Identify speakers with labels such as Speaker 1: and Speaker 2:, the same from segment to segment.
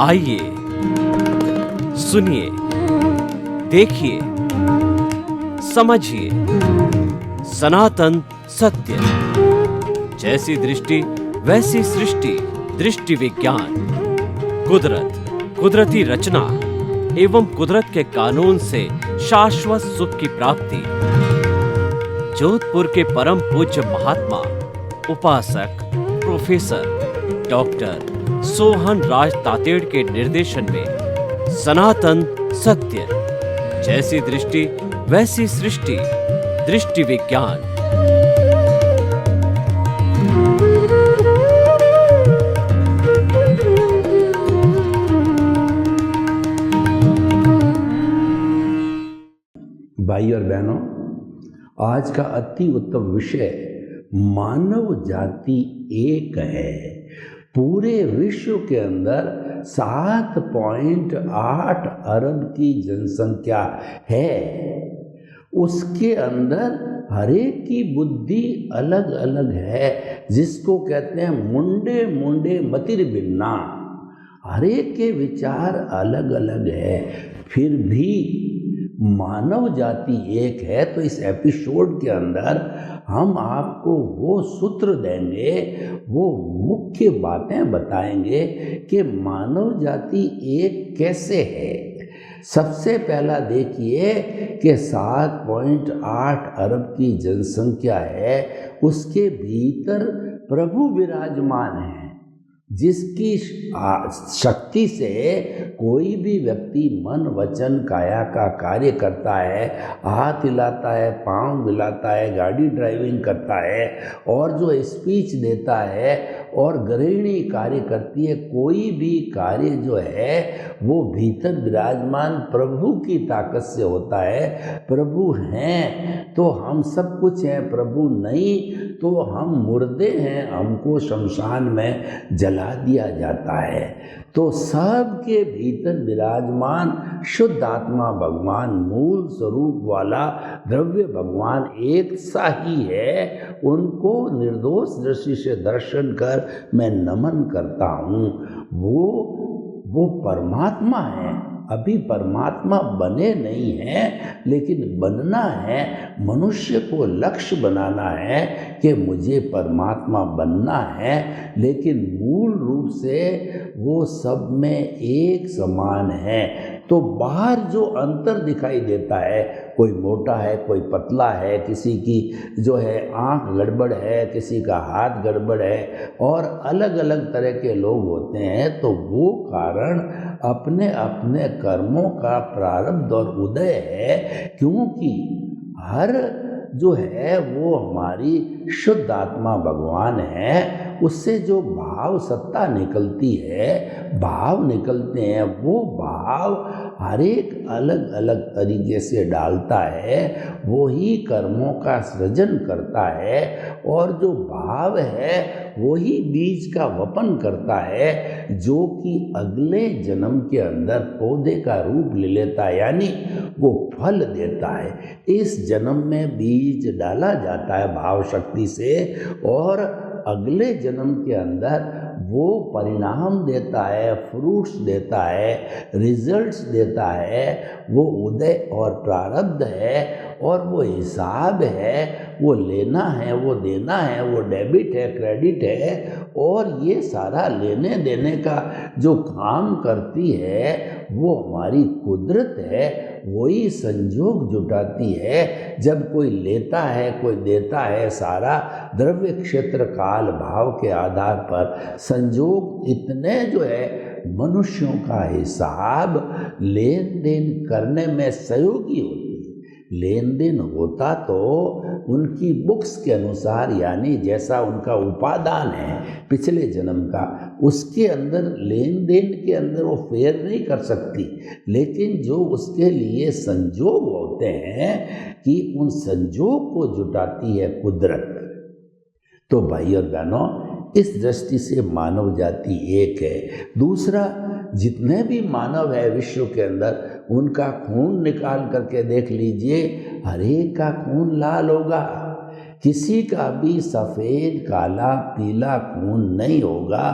Speaker 1: आइए, सुनिए, देखिए, समझिए सनातन सत्य। जैसी दृष्टि वैसी सृष्टि, दृष्टि विज्ञान। कुदरत, कुदरती रचना एवं कुदरत के कानून से शाश्वत सुख की प्राप्ति। जोधपुर के परम पूज्य महात्मा उपासक प्रोफेसर डॉक्टर सोहन राज तातेड़ के निर्देशन में सनातन सत्य। जैसी दृष्टि वैसी सृष्टि, दृष्टि विज्ञान।
Speaker 2: भाई और बहनों, आज का अति उत्तम विषय मानव जाति एक है। पूरे विश्व के अंदर 7.8 अरब की जनसंख्या है। उसके अंदर हरेक की बुद्धि अलग अलग है, जिसको कहते हैं मुंडे मुंडे मतिर भिन्ना। हरेक के विचार अलग अलग है, फिर भी मानव जाति एक है। तो इस एपिसोड के अंदर हम आपको वो सूत्र देंगे, वो मुख्य बातें बताएंगे कि मानव जाति एक कैसे है। सबसे पहला देखिए कि 7.8 अरब की जनसंख्या है, उसके भीतर प्रभु विराजमान है, जिसकी शक्ति से कोई भी व्यक्ति मन वचन काया का कार्य करता है, हाथ हिलाता है, पाँव हिलाता है, गाड़ी ड्राइविंग करता है और जो स्पीच देता है और गृहिणी कार्य करती है। कोई भी कार्य जो है वो भीतर विराजमान प्रभु की ताकत से होता है। प्रभु हैं तो हम सब कुछ हैं, प्रभु नहीं तो हम मुर्दे हैं, हमको शमशान में जला दिया जाता है। तो सबके भीतर विराजमान शुद्ध आत्मा भगवान, मूल स्वरूप वाला द्रव्य भगवान एक सा ही है। उनको निर्दोष दृष्टि से दर्शन कर मैं नमन करता हूँ। वो परमात्मा है। अभी परमात्मा बने नहीं हैं, लेकिन बनना है। मनुष्य को लक्ष्य बनाना है कि मुझे परमात्मा बनना है, लेकिन मूल रूप से वो सब में एक समान है। तो बाहर जो अंतर दिखाई देता है, कोई मोटा है, कोई पतला है, किसी की जो है आँख गड़बड़ है, किसी का हाथ गड़बड़ है और अलग अलग तरह के लोग होते हैं, तो वो कारण अपने अपने कर्मों का प्रारब्ध और उदय है। क्योंकि हर जो है वो हमारी शुद्ध आत्मा भगवान है। उससे जो भाव सत्ता निकलती है, भाव निकलते हैं, वो भाव हर एक अलग अलग तरीके से डालता है, वो ही कर्मों का सृजन करता है। और जो भाव है वही बीज का वपन करता है, जो कि अगले जन्म के अंदर पौधे का रूप ले लेता है, यानी वो फल देता है। इस जन्म में बीज डाला जाता है भाव शक्ति से, और अगले जन्म के अंदर वो परिणाम देता है, फ्रूट्स देता है, रिजल्ट्स देता है। वो उदय और प्रारब्ध है, और वो हिसाब है, वो लेना है, वो देना है, वो डेबिट है, क्रेडिट है। और ये सारा लेने देने का जो काम करती है वो हमारी कुदरत है। वही संजोग जुटाती है। जब कोई लेता है, कोई देता है, सारा द्रव्य क्षेत्र काल भाव के आधार पर संजोग इतने जो है मनुष्यों का हिसाब लेन देन करने में सहयोगी होती है। लेन देन होता तो उनकी बुक्स के अनुसार, यानी जैसा उनका उपादान है पिछले जन्म का, उसके अंदर लेन देन के अंदर वो फेयर नहीं कर सकती। लेकिन जो उसके लिए संजोग होते हैं कि उन संजोग को जुटाती है कुदरत। तो भाई और बहनों, इस दृष्टि से मानव जाति एक है। दूसरा, जितने भी मानव है विश्व के अंदर, उनका खून निकाल करके देख लीजिए, हर एक का खून लाल होगा। किसी का भी सफ़ेद काला पीला खून नहीं होगा,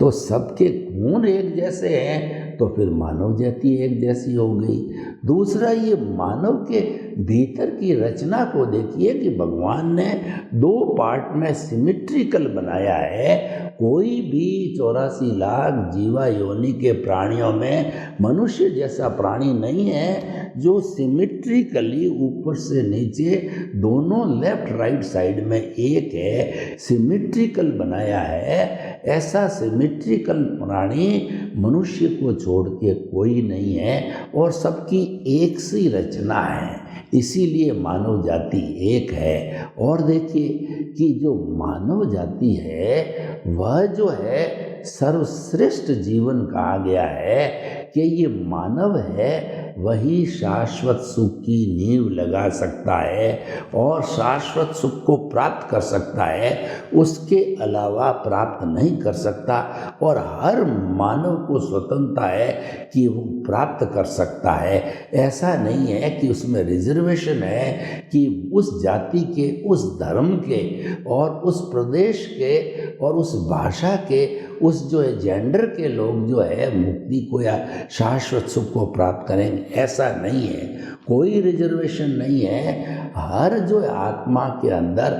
Speaker 2: तो सबके खून एक जैसे हैं तो फिर मानव जाति एक जैसी हो गई। दूसरा, ये मानव के भीतर की रचना को देखिए कि भगवान ने 2 पार्ट में सिमिट्रिकल बनाया है। कोई भी 84 लाख जीवा योनि के प्राणियों में मनुष्य जैसा प्राणी नहीं है जो सिमिट्रिकली ऊपर से नीचे दोनों लेफ्ट राइट साइड में एक है, सिमिट्रिकल बनाया है। ऐसा सिमिट्रिकल प्राणी मनुष्य को छोड़ के कोई नहीं है और सबकी एक सी रचना है, इसीलिए मानव जाति एक है। और देखिए कि जो मानव जाति है वह जो है सर्वश्रेष्ठ जीवन कहा गया है कि ये मानव है वही शाश्वत सुख की नींव लगा सकता है और शाश्वत सुख को प्राप्त कर सकता है, उसके अलावा प्राप्त नहीं कर सकता। और हर मानव को स्वतंत्रता है कि वो प्राप्त कर सकता है। ऐसा नहीं है कि उसमें रिजर्वेशन है कि उस जाति के, उस धर्म के और उस प्रदेश के और उस भाषा के, उस जो है जेंडर के लोग जो है मुक्ति को या शाश्वत सुख को प्राप्त करेंगे, ऐसा नहीं है। कोई रिजर्वेशन नहीं है। हर जो आत्मा के अंदर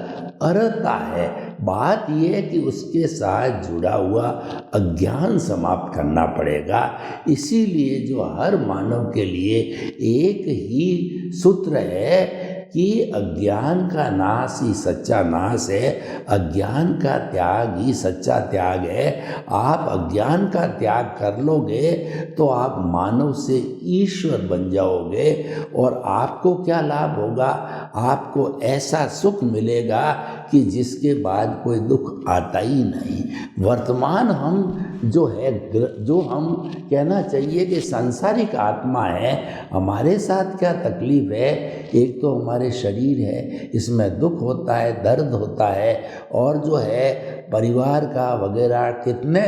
Speaker 2: अर्हता है। बात यह है कि उसके साथ जुड़ा हुआ अज्ञान समाप्त करना पड़ेगा। इसीलिए जो हर मानव के लिए एक ही सूत्र है कि अज्ञान का नाश ही सच्चा नाश है, अज्ञान का त्याग ही सच्चा त्याग है। आप अज्ञान का त्याग कर लोगे तो आप मानव से ईश्वर बन जाओगे और आपको क्या लाभ होगा? आपको ऐसा सुख मिलेगा कि जिसके बाद कोई दुख आता ही नहीं। वर्तमान हम जो है, जो हम कहना चाहिए कि सांसारिक आत्मा है, हमारे साथ क्या तकलीफ है? एक तो हमारे शरीर है, इसमें दुख होता है, दर्द होता है और जो है परिवार का वगैरह कितने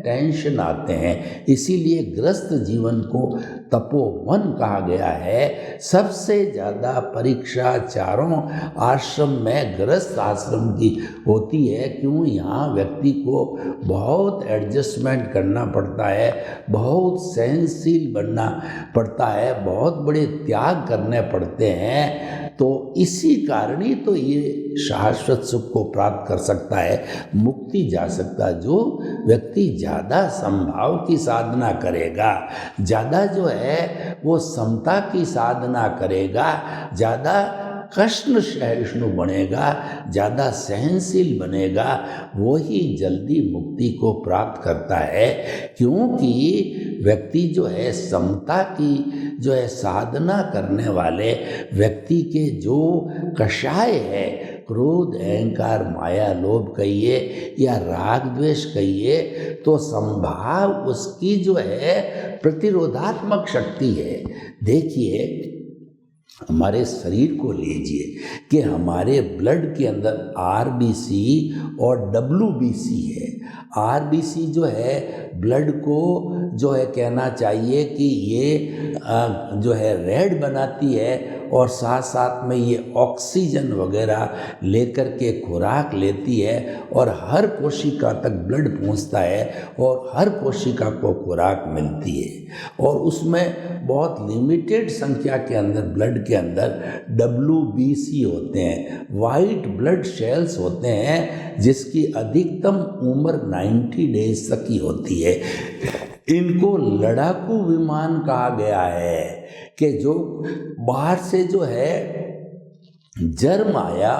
Speaker 2: टेंशन आते हैं। इसीलिए ग्रस्त जीवन को तपोवन कहा गया है। सबसे ज़्यादा परीक्षा चारों आश्रम में गृहस्थ आश्रम की होती है। क्यों? यहाँ व्यक्ति को बहुत एडजस्टमेंट करना पड़ता है, बहुत सहनशील बनना पड़ता है, बहुत बड़े त्याग करने पड़ते हैं। तो इसी कारण ही तो ये शाश्वत सुख को प्राप्त कर सकता है, मुक्ति जा सकता है। जो व्यक्ति ज़्यादा समभाव की साधना करेगा, ज़्यादा जो है वो समता की साधना करेगा, ज़्यादा कष्ट सहिष्णु बनेगा, ज़्यादा सहनशील बनेगा, वो ही जल्दी मुक्ति को प्राप्त करता है। क्योंकि व्यक्ति जो है समता की जो है साधना करने वाले व्यक्ति के जो कषाय है, क्रोध अहंकार माया लोभ कहिए या राग द्वेष कहिए, तो संभाव उसकी जो है प्रतिरोधात्मक शक्ति है। देखिए हमारे शरीर को लीजिए कि हमारे ब्लड के अंदर आरबीसी और डब्ल्यूबीसी है। आरबीसी जो है ब्लड को जो है कहना चाहिए कि ये जो है रेड बनाती है और साथ साथ में ये ऑक्सीजन वगैरह लेकर के खुराक लेती है और हर कोशिका तक ब्लड पहुंचता है और हर कोशिका को खुराक मिलती है। और उसमें बहुत लिमिटेड संख्या के अंदर ब्लड के अंदर डब्ल्यूबीसी होते हैं, वाइट ब्लड सेल्स होते हैं, जिसकी अधिकतम उम्र 90 डेज तक की होती है। इनको लड़ाकू विमान कहा गया है कि जो बाहर से जो है जर्म आया,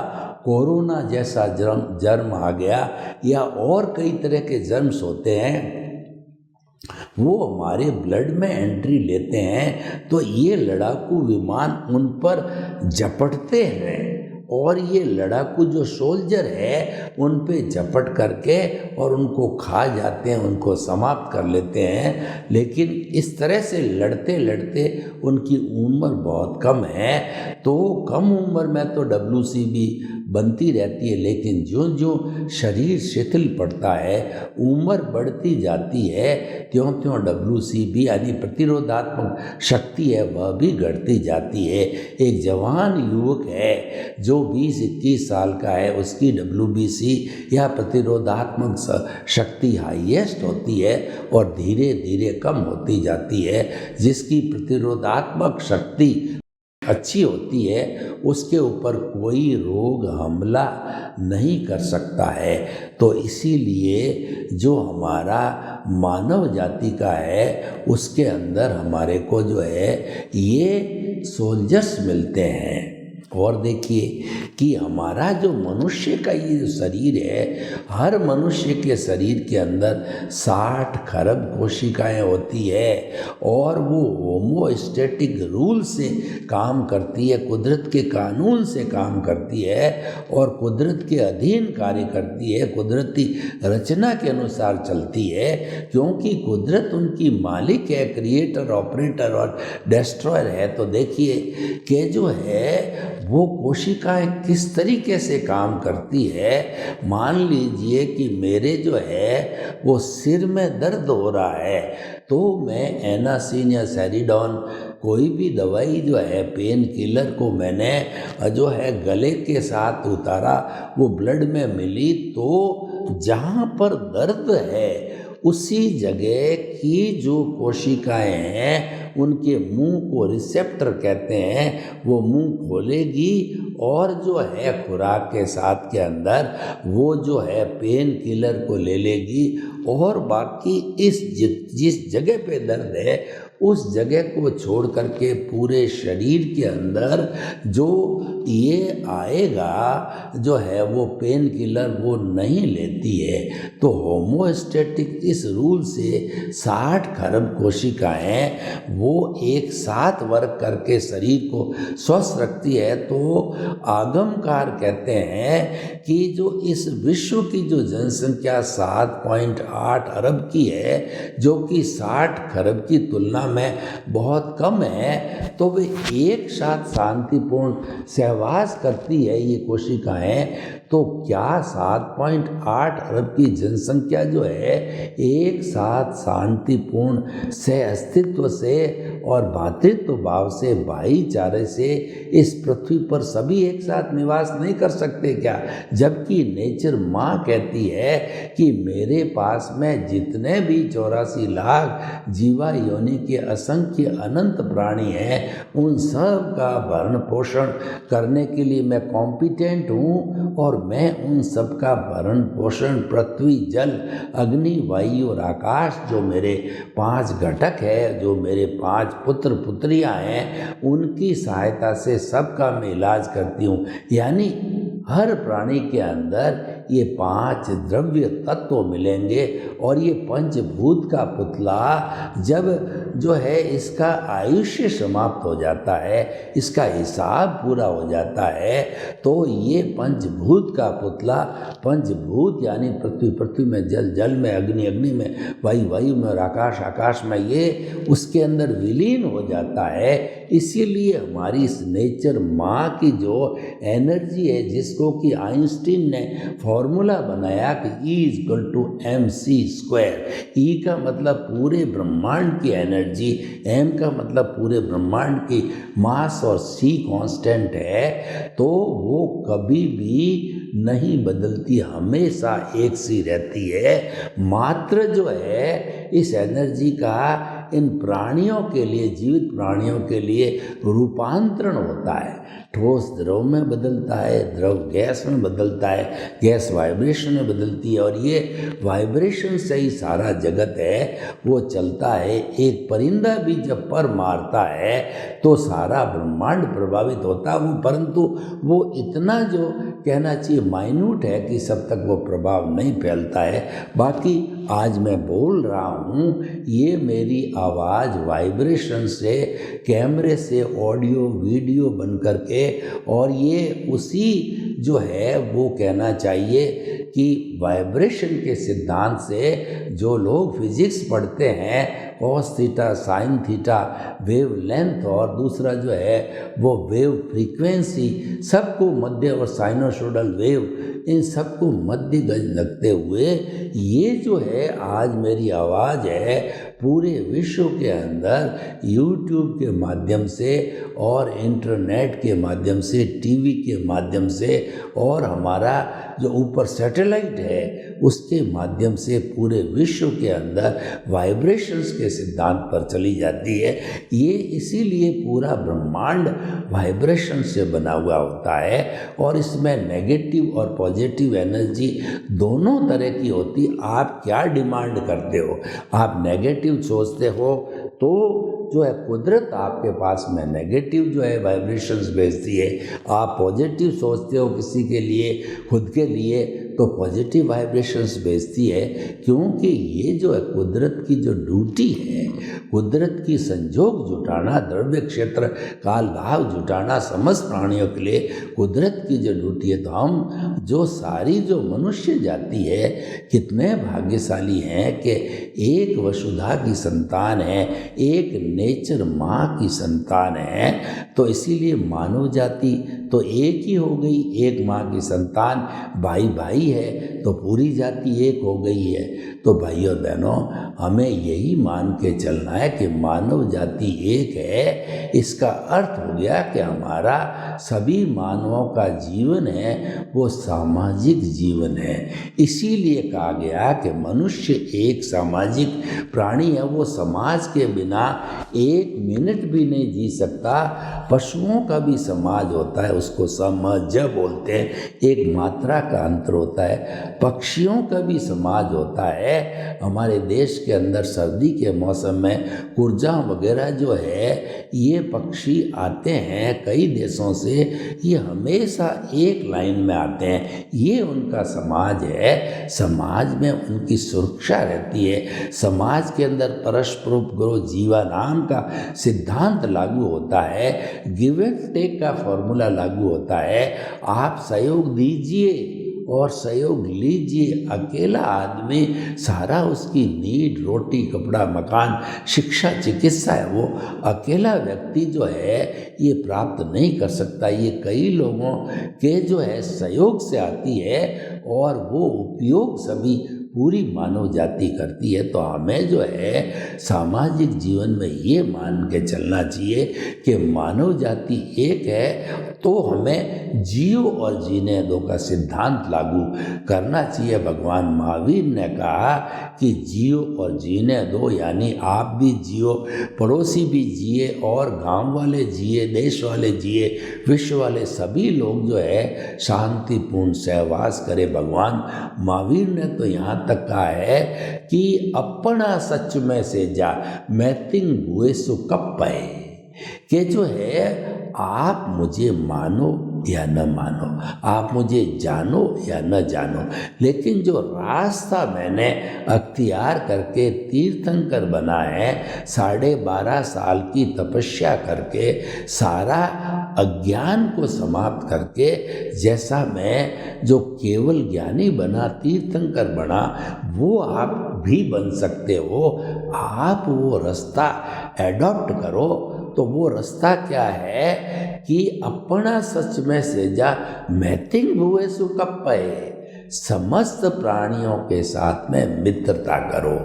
Speaker 2: कोरोना जैसा जर्म आ गया या और कई तरह के जर्म्स होते हैं, वो हमारे ब्लड में एंट्री लेते हैं तो ये लड़ाकू विमान उन पर झपटते हैं और ये लड़ाकू जो सोल्जर है उन पे झपट करके और उनको खा जाते हैं, उनको समाप्त कर लेते हैं। लेकिन इस तरह से लड़ते लड़ते उनकी उम्र बहुत कम है। तो कम उम्र में तो डब्ल्यूसी भी बनती रहती है, लेकिन ज्यों ज्यों शरीर शिथिल पड़ता है, उम्र बढ़ती जाती है, त्यों त्यों WCB यानी प्रतिरोधात्मक शक्ति है वह भी घटती जाती है। एक जवान युवक है जो 20-21 साल का है, उसकी WBC या प्रतिरोधात्मक शक्ति हाईएस्ट होती है और धीरे धीरे कम होती जाती है। जिसकी प्रतिरोधात्मक शक्ति अच्छी होती है उसके ऊपर कोई रोग हमला नहीं कर सकता है। तो इसीलिए जो हमारा मानव जाति का है उसके अंदर हमारे को जो है ये सोल्जर्स मिलते हैं। और देखिए कि हमारा जो मनुष्य का ये जो शरीर है, हर मनुष्य के शरीर के अंदर 60 खरब कोशिकाएं होती है और वो होमोस्टैटिक रूल से काम करती है, कुदरत के कानून से काम करती है और कुदरत के अधीन कार्य करती है, कुदरती रचना के अनुसार चलती है। क्योंकि कुदरत उनकी मालिक है, क्रिएटर, ऑपरेटर और डिस्ट्रॉयर है। तो देखिए कि जो है वो कोशिकाएं किस तरीके से काम करती है। मान लीजिए कि मेरे जो है वो सिर में दर्द हो रहा है तो मैं एनासिन या सेरिडॉन कोई भी दवाई जो है पेन किलर को मैंने जो है गले के साथ उतारा, वो ब्लड में मिली, तो जहाँ पर दर्द है उसी जगह की जो कोशिकाएं हैं उनके मुंह को रिसेप्टर कहते हैं, वो मुंह खोलेगी और जो है खुराक के साथ के अंदर वो जो है पेन किलर को ले लेगी और बाकी जिस जगह पे दर्द है उस जगह को छोड़ करके पूरे शरीर के अंदर जो ये आएगा जो है वो पेन किलर वो नहीं लेती है। तो होमोस्टैटिक इस रूल से 60 खरब कोशिकाएं वो एक साथ वर्क करके शरीर को स्वस्थ रखती है। तो आगमकार कहते हैं कि जो इस विश्व की जो जनसंख्या 7.8 अरब की है, जो कि 60 खरब की तुलना में बहुत कम है, तो वे एक साथ शांतिपूर्ण सहवास करती है ये कोशिकाएं। तो क्या 7.8 अरब की जनसंख्या जो है एक साथ शांतिपूर्ण सह अस्तित्व से और भातृत्व भाव से, भाईचारे से इस पृथ्वी पर सभी एक साथ निवास नहीं कर सकते क्या? जबकि नेचर माँ कहती है कि मेरे पास में जितने भी 84 लाख जीवा योनि के असंख्य अनंत प्राणी हैं, उन सब का भरण पोषण करने के लिए मैं कॉम्पिटेंट हूँ और मैं उन सब का भरण पोषण पृथ्वी, जल, अग्नि, वायु और आकाश जो मेरे 5 घटक है, जो मेरे 5 पुत्र पुत्रियां हैं, उनकी सहायता से सबका मैं इलाज करती हूँ। यानी हर प्राणी के अंदर ये 5 द्रव्य तत्व मिलेंगे और ये पंचभूत का पुतला जब जो है इसका आयुष्य समाप्त हो जाता है, इसका हिसाब पूरा हो जाता है, तो ये पंचभूत का पुतला, पंचभूत यानी पृथ्वी, पृथ्वी में जल, जल में अग्नि, अग्नि में वायु, वायु में और आकाश, आकाश में, ये उसके अंदर विलीन हो जाता है। इसीलिए हमारी इस नेचर माँ की जो एनर्जी है, जिसको कि आइंस्टीन ने फॉर्मूला बनाया कि E=mc², E का मतलब पूरे ब्रह्मांड की एनर्जी, M का मतलब पूरे ब्रह्मांड की मास और C कांस्टेंट है, तो वो कभी भी नहीं बदलती, हमेशा एक सी रहती है। मात्र जो है इस एनर्जी का इन प्राणियों के लिए, जीवित प्राणियों के लिए रूपांतरण होता है। ठोस द्रव में बदलता है, द्रव गैस में बदलता है, गैस वाइब्रेशन में बदलती है और ये वाइब्रेशन से ही सारा जगत है वो चलता है। एक परिंदा भी जब पर मारता है तो सारा ब्रह्मांड प्रभावित होता है वो, परंतु वो इतना जो कहना चाहिए माइन्यूट है कि सब तक वो प्रभाव नहीं फैलता है। बाकी आज मैं बोल रहा हूँ, ये मेरी आवाज़ वाइब्रेशन से, कैमरे से ऑडियो वीडियो बन करके, और ये उसी जो है वो कहना चाहिए कि वाइब्रेशन के सिद्धांत से जो लोग फिजिक्स पढ़ते हैं, cos theta sine theta, wave length, और दूसरा जो है वो वेव फ्रीक्वेंसी, सबको मध्य, और साइनोसोडल वेव, इन सबको मध्य गज लगते हुए ये जो है आज मेरी आवाज़ है पूरे विश्व के अंदर यूट्यूब के माध्यम से और इंटरनेट के माध्यम से, टीवी के माध्यम से, और हमारा जो ऊपर सैटेलाइट है उसके माध्यम से पूरे विश्व के अंदर वाइब्रेशंस के सिद्धांत पर चली जाती है। ये इसीलिए पूरा ब्रह्मांड वाइब्रेशन से बना हुआ होता है, और इसमें नेगेटिव और पॉजिटिव एनर्जी दोनों तरह की होती। आप क्या डिमांड करते हो? आप नेगेटिव सोचते हो तो जो है कुदरत आपके पास में नेगेटिव जो है वाइब्रेशंस भेजती है। आप पॉजिटिव सोचते हो किसी के लिए, खुद के लिए, तो पॉजिटिव वाइब्रेशंस भेजती है। क्योंकि ये जो है कुदरत की जो ड्यूटी है, कुदरत की संजोग जुटाना, द्रव्य क्षेत्र काल भाव जुटाना समस्त प्राणियों के लिए कुदरत की जो ड्यूटी है। तो हम जो सारी जो मनुष्य जाति है, कितने भाग्यशाली हैं कि एक वसुधा की संतान है, एक नेचर माँ की संतान है। तो इसीलिए मानव जाति तो एक ही हो गई, एक माँ की संतान, भाई भाई है तो पूरी जाति एक हो गई है। तो भाइयों बहनों, हमें यही मान के चलना है कि मानव जाति एक है। इसका अर्थ हो गया कि हमारा सभी मानवों का जीवन है वो सामाजिक जीवन है। इसीलिए कहा गया कि मनुष्य एक सामाजिक प्राणी है, वो समाज के बिना एक मिनट भी नहीं जी सकता। पशुओं का भी समाज होता है, उसको समझ बोलते हैं, एक मात्रा का अंतर होता है। पक्षियों का भी समाज होता है। हमारे देश के अंदर सर्दी के मौसम में कुरजा वगैरह जो है, ये पक्षी आते हैं कई देशों से, ये हमेशा एक लाइन में आते हैं। ये उनका समाज है। समाज में उनकी सुरक्षा रहती है। समाज के अंदर परस्पर ग्रो जीवा नाम का सिद्धांत लागू होता है। गिव एंड टेक का फॉर्मूला लागू होता है। आप सहयोग दीजिए और सहयोग लीजिए। अकेला आदमी सारा उसकी नीड, रोटी, कपड़ा, मकान, शिक्षा, चिकित्सा है, वो अकेला व्यक्ति जो है ये प्राप्त नहीं कर सकता। ये कई लोगों के जो है सहयोग से आती है, और वो उपयोग सभी पूरी मानव जाति करती है। तो हमें जो है सामाजिक जीवन में ये मान के चलना चाहिए कि मानव जाति एक है, तो हमें जियो और जीने दो का सिद्धांत लागू करना चाहिए। भगवान महावीर ने कहा कि जियो और जीने दो, यानी आप भी जियो, पड़ोसी भी जिए, और गांव वाले जिए, देश वाले जिए, विश्व वाले सभी लोग जो है शांतिपूर्ण सहवास करे। भगवान महावीर ने तो यहाँ तक कहा है कि अपना सच में से जा मैतिंग हुए सो कप पाए, कि जो है आप मुझे मानो या न मानो, आप मुझे जानो या न जानो, लेकिन जो रास्ता मैंने अख्तियार करके तीर्थंकर बना है, 12.5 साल की तपस्या करके, सारा अज्ञान को समाप्त करके, जैसा मैं जो केवल ज्ञानी बना, तीर्थंकर बना, वो आप भी बन सकते हो। आप वो रास्ता एडॉप्ट करो। तो वो रास्ता क्या है कि अपना सच में से जा मैतिंग हुए सु कप्पे, समस्त प्राणियों के साथ में मित्रता करो।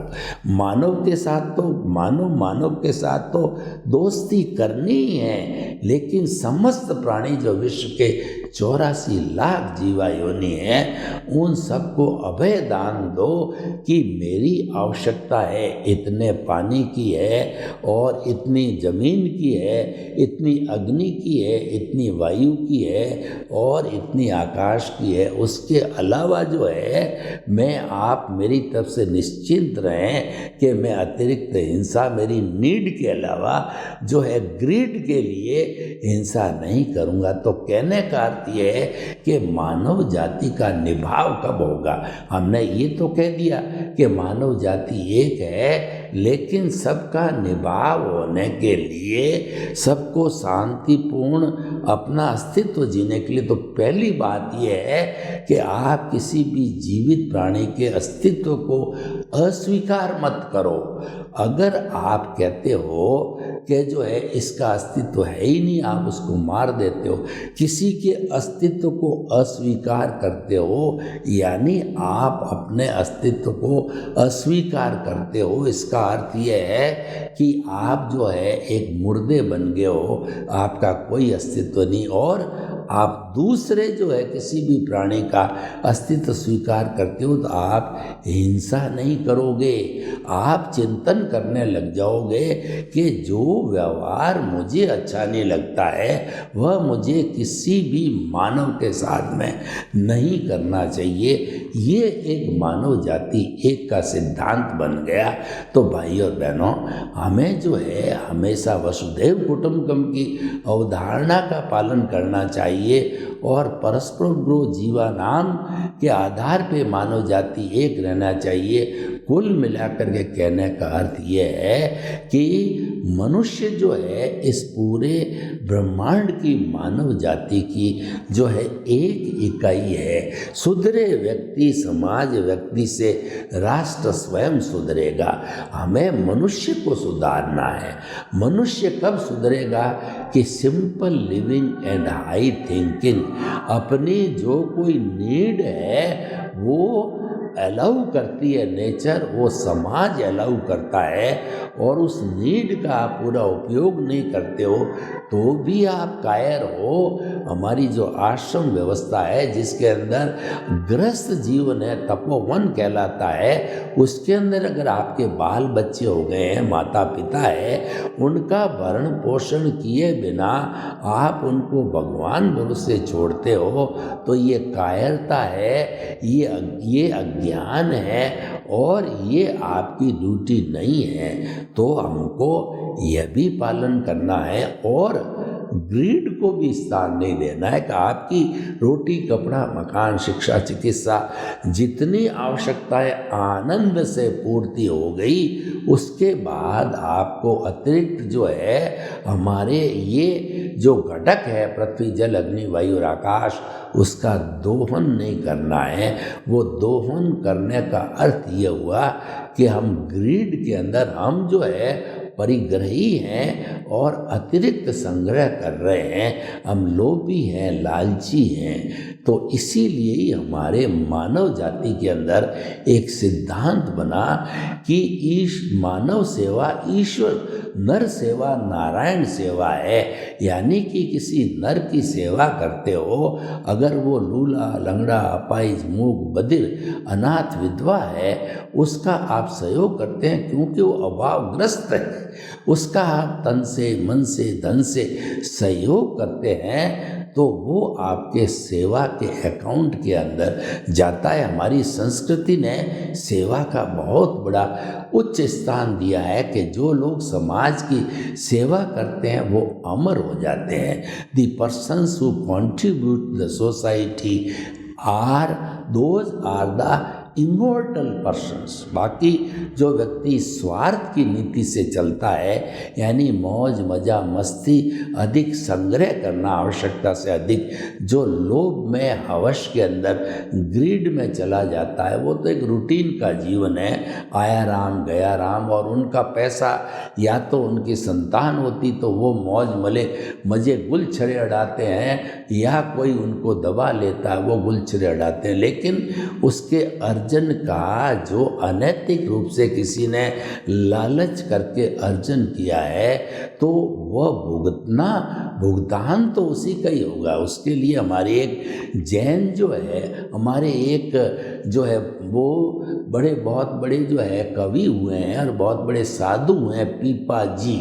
Speaker 2: मानव के साथ तो मानव के साथ तो दोस्ती करनी ही है, लेकिन समस्त प्राणी जो विश्व के 84 लाख जीवा योनि है, उन सबको अभय दान दो कि मेरी आवश्यकता है, इतने पानी की है, और इतनी जमीन की है, इतनी अग्नि की है, इतनी वायु की है, और इतनी आकाश की है। उसके अलावा जो है मैं आप मेरी तरफ से निश्चिंत रहें कि मैं अतिरिक्त हिंसा, मेरी नीड के अलावा जो है ग्रीड के लिए हिंसा नहीं करूँगा। तो कहने का अर्थ आती है कि मानव जाति का निभाव कब होगा। हमने ये तो कह दिया कि मानव जाति एक है, लेकिन सबका निभाव होने के लिए, सबको शांतिपूर्ण अपना अस्तित्व जीने के लिए तो पहली बात यह है कि आप किसी भी जीवित प्राणी के अस्तित्व को अस्वीकार मत करो। अगर आप कहते हो कि जो है इसका अस्तित्व है ही नहीं, आप उसको मार देते हो, किसी के अस्तित्व को अस्वीकार करते हो, यानी आप अपने अस्तित्व को अस्वीकार करते हो। इसका अर्थ यह है कि आप जो है एक मुर्दे बन गए हो, आपका कोई अस्तित्व नहीं, और आप दूसरे जो है किसी भी प्राणी का अस्तित्व स्वीकार करते हो तो आप हिंसा नहीं करोगे, आप चिंतन करने लग जाओगे कि जो व्यवहार मुझे अच्छा नहीं लगता है वह मुझे किसी भी मानव के साथ में नहीं करना चाहिए। ये एक मानव जाति एक का सिद्धांत बन गया। तो भाई और बहनों, हमें जो है हमेशा वसुधैव कुटुंबकम की अवधारणा का पालन करना चाहिए और परस्परो जीवानाम के आधार पे मानव जाति एक रहना चाहिए। कुल मिलाकर के कहने का अर्थ यह है कि मनुष्य जो है इस पूरे ब्रह्मांड की मानव जाति की जो है एक इकाई है। सुधरे व्यक्ति समाज, व्यक्ति से राष्ट्र स्वयं सुधरेगा। हमें मनुष्य को सुधारना है। मनुष्य कब सुधरेगा कि simple living and high thinking, अपनी जो कोई नीड है वो अलाउ करती है नेचर, वो समाज अलाउ करता है, और उस नीड का आप पूरा उपयोग नहीं करते हो तो भी आप कायर हो। हमारी जो आश्रम व्यवस्था है जिसके अंदर गृहस्थ जीवन है, तपोवन कहलाता है, उसके अंदर अगर आपके बाल बच्चे हो गए हैं, माता पिता है, उनका भरण पोषण किए बिना आप उनको भगवान भरोसे छोड़ते हो तो ये कायरता है, ये अज्ञान है और ये आपकी ड्यूटी नहीं है। तो हमको यह भी पालन करना है और ग्रीड को भी स्थान नहीं देना है कि आपकी रोटी, कपड़ा, मकान, शिक्षा, चिकित्सा जितनी आवश्यकताएं आनंद से पूर्ति हो गई, उसके बाद आपको अतिरिक्त जो है हमारे ये जो घटक है पृथ्वी, जल, अग्नि, वायु और आकाश, उसका दोहन नहीं करना है। वो दोहन करने का अर्थ ये हुआ कि हम ग्रीड के अंदर हम जो है परिग्रही हैं और अतिरिक्त संग्रह कर रहे हैं, हम लोभी हैं, लालची हैं। तो इसीलिए ही हमारे मानव जाति के अंदर एक सिद्धांत बना कि मानव सेवा ईश्वर, नर सेवा नारायण सेवा है। यानी कि किसी नर की सेवा करते हो, अगर वो लूला, लंगड़ा, अपाहिज, मूक, बधिर, अनाथ, विधवा है, उसका आप सहयोग करते हैं क्योंकि वो अभावग्रस्त है, उसका आप तन से, मन से, धन से सहयोग करते हैं तो वो आपके सेवा के अकाउंट के अंदर जाता है। हमारी संस्कृति ने सेवा का बहुत बड़ा उच्च स्थान दिया है कि जो लोग समाज की सेवा करते हैं वो अमर हो जाते हैं। The persons who contribute the society those are the immortal persons. बाकी जो व्यक्ति स्वार्थ की नीति से चलता है, यानी मौज, मजा, मस्ती, अधिक संग्रह करना, आवश्यकता से अधिक, जो लोभ में, हवश के अंदर, ग्रीड में चला जाता है, वो तो एक रूटीन का जीवन है, आया राम गया राम। और उनका पैसा या तो उनकी संतान होती तो वो मौज मजे गुलछड़े उड़ाते हैं, या कोई उनको दबा लेता है वो गुलछड़े उड़ाते हैं। लेकिन उसके अर्जन का जो अनैतिक रूप से किसी ने लालच करके अर्जन किया है तो वह भुगतान तो उसी का ही होगा। उसके लिए हमारे एक जैन जो है, हमारे एक जो है वो बहुत बड़े जो है कवि हुए हैं और बहुत बड़े साधु हुए हैं, पीपा जी।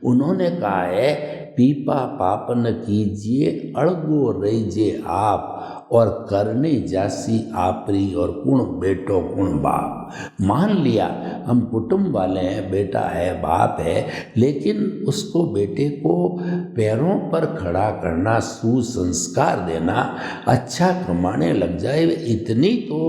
Speaker 2: उन्होंने कहा है पीपा पाप न कीजिए, अड़गो रहीजे आप, और करने जासी आपरी, और कुण बेटो कुण बाप। मान लिया हम कुटुंब वाले हैं, बेटा है, बाप है, लेकिन उसको, बेटे को पैरों पर खड़ा करना, सुसंस्कार देना, अच्छा कमाने लग जाए, इतनी तो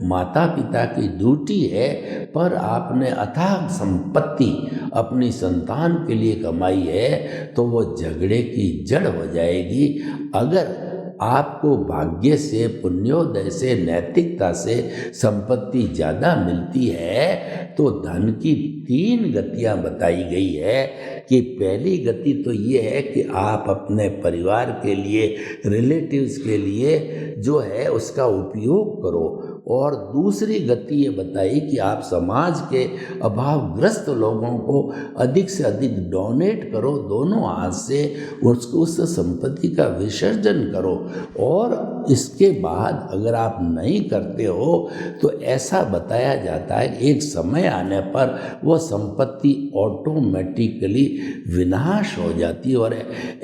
Speaker 2: माता पिता की ड्यूटी है। पर आपने अथाह संपत्ति अपनी संतान के लिए कमाई है तो वो झगड़े की जड़ हो जाएगी। अगर आपको भाग्य से, पुण्योदय से, नैतिकता से संपत्ति ज़्यादा मिलती है तो धन की 3 गतियाँ बताई गई है कि पहली गति तो ये है कि आप अपने परिवार के लिए, रिलेटिव्स के लिए जो है उसका उपयोग करो, और दूसरी गति ये बताई कि आप समाज के अभावग्रस्त लोगों को अधिक से अधिक डोनेट करो, दोनों हाथ से उस संपत्ति का विसर्जन करो। और इसके बाद अगर आप नहीं करते हो तो ऐसा बताया जाता है एक समय आने पर वो संपत्ति ऑटोमेटिकली विनाश हो जाती है। और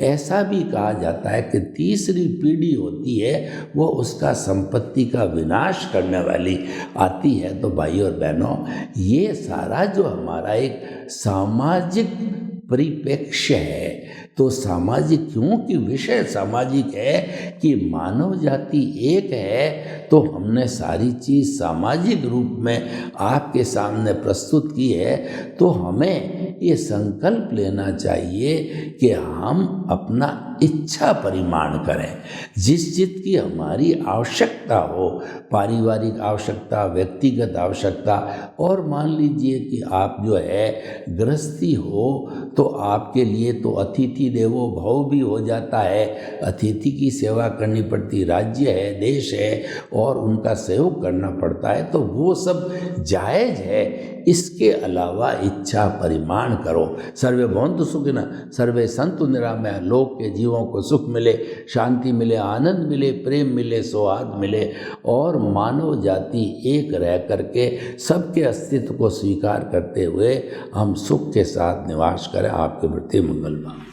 Speaker 2: ऐसा भी कहा जाता है कि तीसरी पीढ़ी होती है वो उसका संपत्ति का विनाश करने वाली आती है। तो भाई और बहनों, ये सारा जो हमारा एक सामाजिक परिप्रेक्ष्य है, तो सामाजिक, क्योंकि विषय सामाजिक है कि मानव जाति एक है, तो हमने सारी चीज़ सामाजिक रूप में आपके सामने प्रस्तुत की है। तो हमें ये संकल्प लेना चाहिए कि हम अपना इच्छा परिमाण करें, जिस चीज़ की हमारी आवश्यकता हो, पारिवारिक आवश्यकता, व्यक्तिगत आवश्यकता, और मान लीजिए कि आप जो है गृहस्थी हो तो आपके लिए तो अतिथि देवो भव भी हो जाता है, अतिथि की सेवा करनी पड़ती, राज्य है, देश है, और उनका सहयोग करना पड़ता है, तो वो सब जायज़ है। इसके अलावा इच्छा परिमाण करो। सर्वे भवन्तु सुखिनः, सर्वे सन्तु निरामयाः। लोक के जीवों को सुख मिले, शांति मिले, आनंद मिले, प्रेम मिले, सौहार्द मिले, और मानव जाति एक रह करके सबके अस्तित्व को स्वीकार करते हुए हम सुख के साथ निवास करें। आपके प्रति मंगलवान।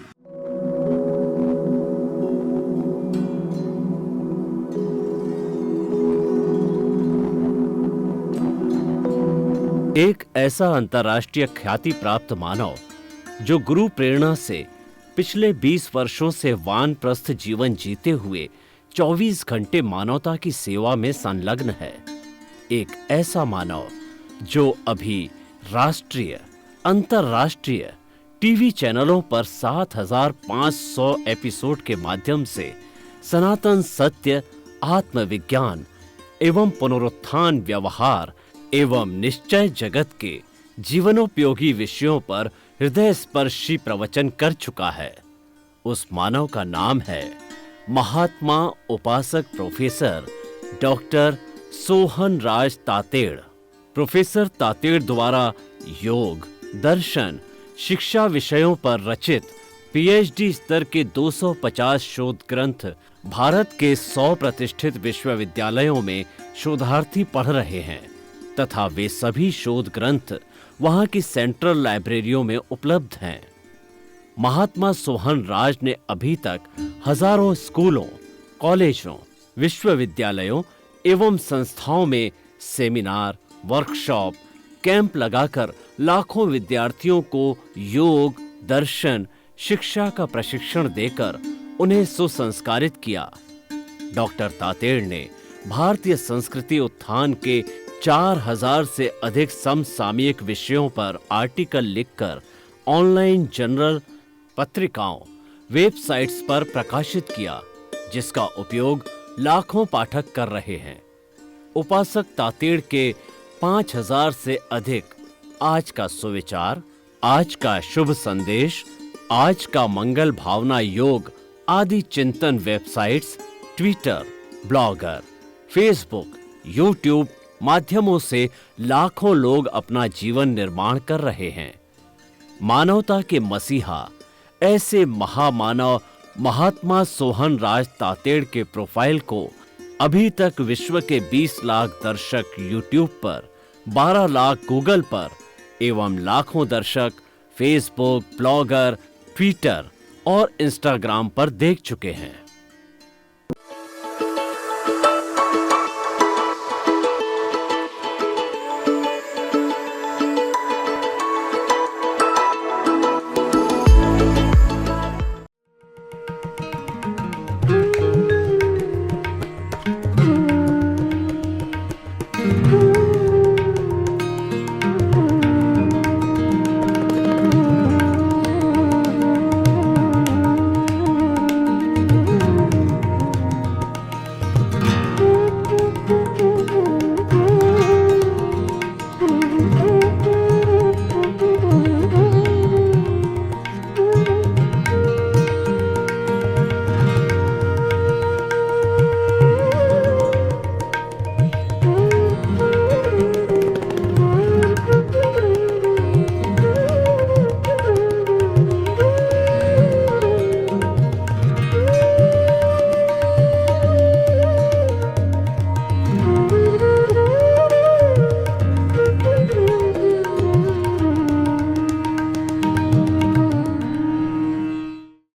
Speaker 1: एक ऐसा अंतर्राष्ट्रीय ख्याति प्राप्त मानव जो गुरु प्रेरणा से पिछले 20 वर्षों से वानप्रस्थ जीवन जीते हुए 24 घंटे मानवता की सेवा में संलग्न है। एक ऐसा मानव जो अभी राष्ट्रीय, अंतर्राष्ट्रीय टीवी चैनलों पर 7,500 एपिसोड के माध्यम से सनातन सत्य, आत्मविज्ञान एवं पुनरुत्थान, व्यवहार एवं निश्चय जगत के जीवनोपयोगी विषयों पर हृदय स्पर्शी प्रवचन कर चुका है। उस मानव का नाम है महात्मा उपासक प्रोफेसर डॉक्टर सोहन राज तातेड़। प्रोफेसर तातेड़ द्वारा योग, दर्शन, शिक्षा विषयों पर रचित पीएचडी स्तर के 250 शोध ग्रंथ भारत के 100 प्रतिष्ठित विश्वविद्यालयों में शोधार्थी पढ़ रहे हैं, तथा वे सभी शोध ग्रंथ वहां की सेंट्रल लाइब्रेरियों में उपलब्ध हैं। महात्मा सोहन राज ने अभी तक हजारों स्कूलों, कॉलेजों, विश्वविद्यालयों एवं संस्थाओं में सेमिनार, वर्कशॉप, कैंप लगाकर लाखों विद्यार्थियों को योग, दर्शन, शिक्षा का प्रशिक्षण देकर उन्हें सुसंस्कारित किया। डॉक्टर तातेड़ ने भारतीय संस्कृति उत्थान के 4000 से अधिक समसामयिक विषयों पर आर्टिकल लिखकर ऑनलाइन जर्नल, पत्रिकाओं, वेबसाइट्स पर प्रकाशित किया, जिसका उपयोग लाखों पाठक कर रहे हैं। उपासक तातेड़ के 5000 से अधिक आज का सुविचार, आज का शुभ संदेश, आज का मंगल भावना योग आदि चिंतन websites, Twitter, blogger, Facebook, YouTube माध्यमों से लाखों लोग अपना जीवन निर्माण कर रहे हैं। मानवता के मसीहा ऐसे महामानव महात्मा सोहन राज तातेड़ के प्रोफाइल को अभी तक विश्व के 20 लाख दर्शक यूट्यूब पर, 12 लाख गूगल पर एवं लाखों दर्शक फेसबुक, ब्लॉगर, ट्विटर और इंस्टाग्राम पर देख चुके हैं।